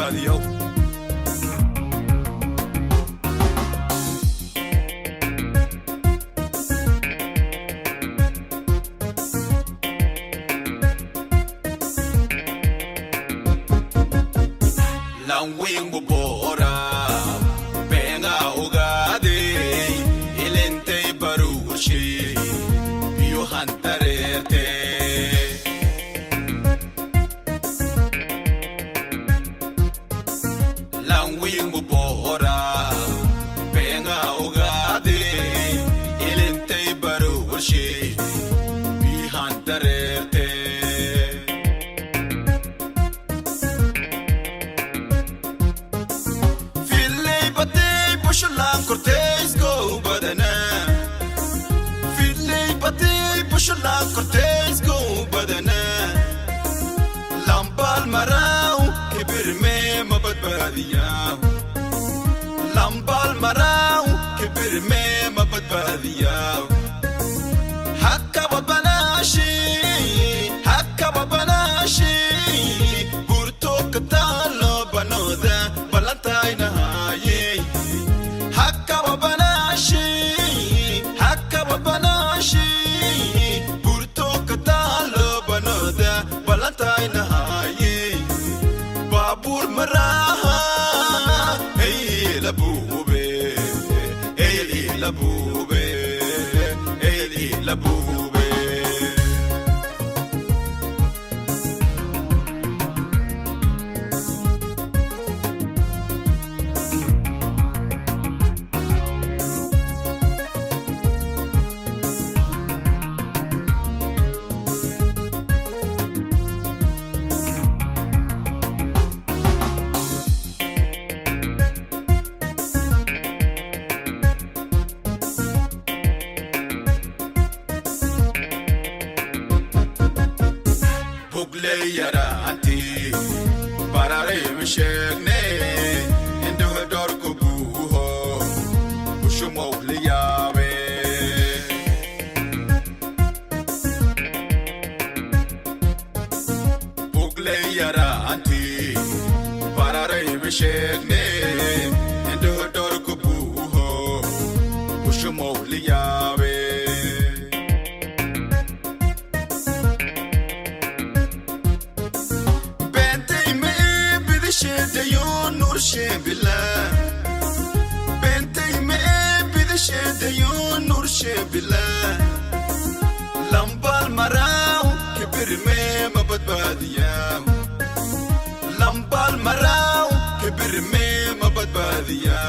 badbaadiyo Langwingo bora benga ugade ilente barushi bio hantarete Langwingo bora benga ugade ilente barushi bio hantarete Pushulang Cortez go badana Fili pati pushulang Cortez go badana Lambal marau kibir me mabadbadiya Lambal marau kibir me mabadbadiya Hakka babanashi Burto katalo banoda balantay na haye Hakka babanashi Burto katalo banoda balantay na haye Babur maraha Hey labube Hey labube Hey labube Yara anti parare mishegne endo dor ko buho pushumo liyawe Pugle yara anti parare mishegne endo dor ko buho pushumo liyawe Shebila Bentay me bidashe dayon nur shebila Lambal marau kibir me mabadbadiya Lambal marau kibir me mabadbadiya